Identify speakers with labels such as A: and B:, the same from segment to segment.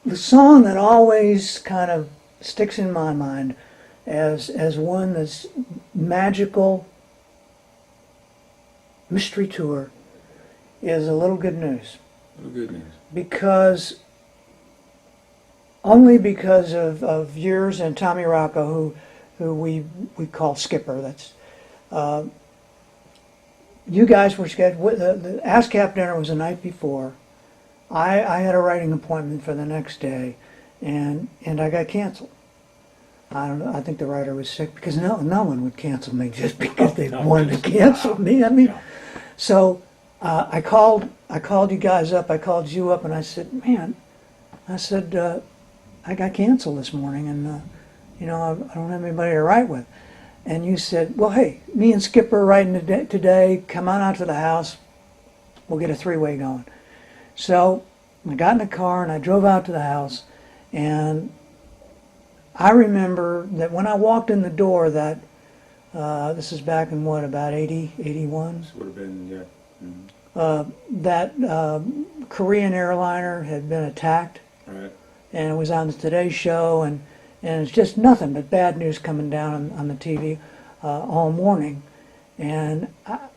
A: the song that always kind of sticks in my mind as one that's magical mystery tour is A Little Good News.
B: Little Good News.
A: Because only because of yours and Tommy Rocco, who we call Skipper. That's you guys were scheduled. The ASCAP dinner was the night before. I had a writing appointment for the next day, and I got canceled. I don't know. I think the writer was sick because no one would cancel me just because they wanted to cancel me. I mean, so I called you guys up. I called you up, and I said, man, I said I got canceled this morning, and you know I don't have anybody to write with. And you said, well, hey, me and Skipper are writing today. Come on out to the house. We'll get a three-way going. So I got in the car and I drove out to the house, and I remember that when I walked in the door that, this is back in what, about 80, 81?
B: This would have been, yeah. Mm-hmm.
A: That Korean airliner had been attacked,
B: Right.
A: and it was on the Today Show, and it's just nothing but bad news coming down on the TV all morning. And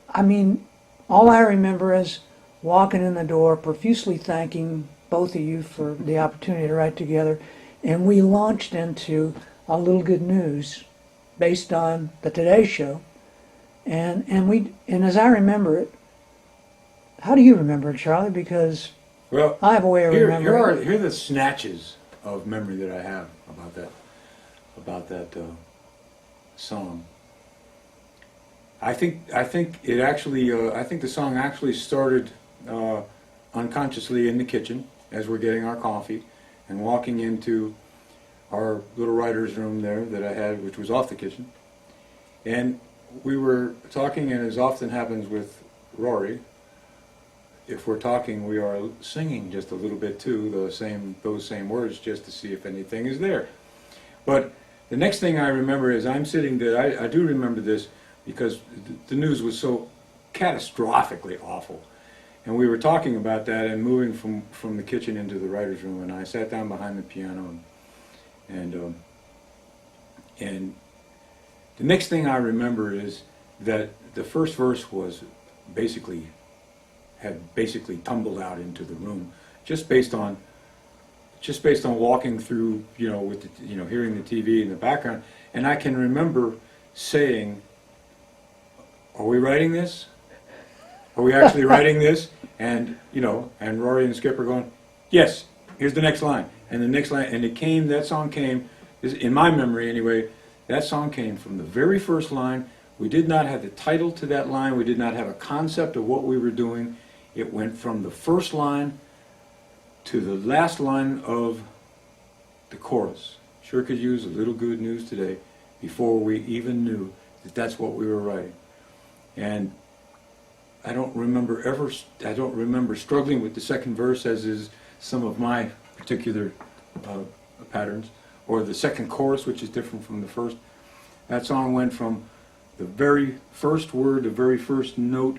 A: I mean, all I remember is walking in the door, profusely thanking both of you for the opportunity to write together, and we launched into A Little Good News based on the Today Show. And as I remember it, how do you remember it, Charlie? Because
B: Well,
A: I have a way of remembering.
B: here are the snatches of memory that I have about that song. I think it actually. I think the song actually started unconsciously in the kitchen as we're getting our coffee and walking into our little writer's room there that I had, which was off the kitchen. And we were talking, and as often happens with Rory, if we're talking, we are singing just a little bit too, those same words, just to see if anything is there. But the next thing I remember is I'm sitting there. I do remember this because the news was so catastrophically awful, and we were talking about that and moving from the kitchen into the writer's room. And I sat down behind the piano, and the next thing I remember is that the first verse had basically tumbled out into the room, just based on walking through, with hearing the TV in the background. And I can remember saying, "Are we writing this? Are we actually writing this?" And and Rory and Skipper going, "Yes, here's the next line." And the next line, and that song came, in my memory anyway, that song came from the very first line. We did not have the title to that line. We did not have a concept of what we were doing. It went from the first line to the last line of the chorus. Sure could use a little good news today, before we even knew that that's what we were writing. And I don't remember struggling with the second verse, as is some of my particular patterns, or the second chorus, which is different from the first. That song went from the very first word, the very first note,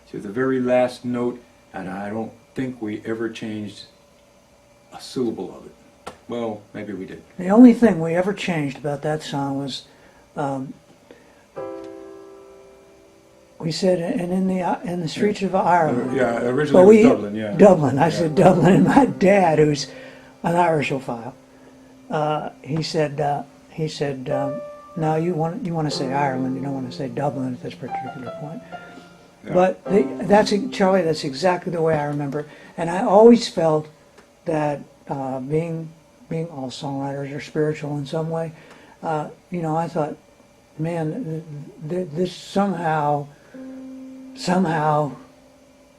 B: to the very last note, and I don't think we ever changed a syllable of it. Well, maybe we did.
A: The only thing we ever changed about that song was we said, "And in the streets of Ireland."
B: Yeah, originally it was Dublin. Yeah,
A: Dublin. I said Dublin, and my dad, who's an Irishophile, he said, "No, you want to say Ireland. You don't want to say Dublin at this particular point."
B: Yeah.
A: But Charlie, that's exactly the way I remember it. And I always felt that being all songwriters are spiritual in some way. I thought, man, this somehow,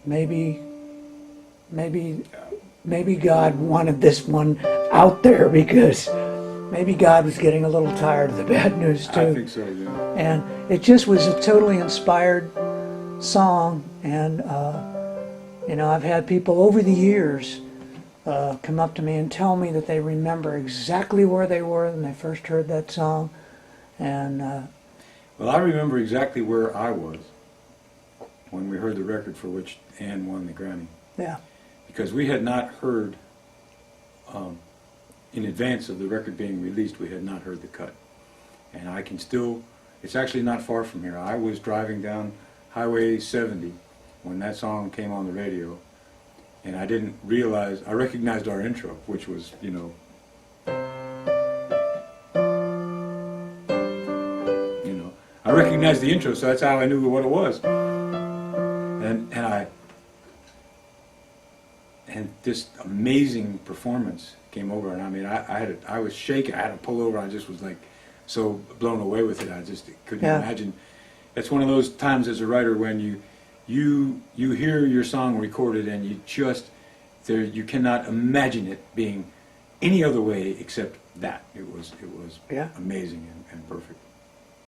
A: maybe God wanted this one out there, because maybe God was getting a little tired of the bad news too.
B: I think so, yeah.
A: And it just was a totally inspired song, and I've had people over the years come up to me and tell me that they remember exactly where they were when they first heard that song. And
B: well, I remember exactly where I was when we heard the record for which Ann won the Grammy,
A: yeah,
B: because we had not heard in advance of the record being released, we had not heard the cut. And I can still, it's actually not far from here. I was driving down Highway 70 when that song came on the radio, and I didn't realize, I recognized our intro, which was, you know, I recognized the intro, so that's how I knew what it was. And this amazing performance came over, and I mean, I was shaking. I had to pull over. I just was like so blown away with it. I just couldn't imagine. It's one of those times as a writer when you hear your song recorded, and you cannot imagine it being any other way except that. It was
A: Yeah.
B: amazing and perfect.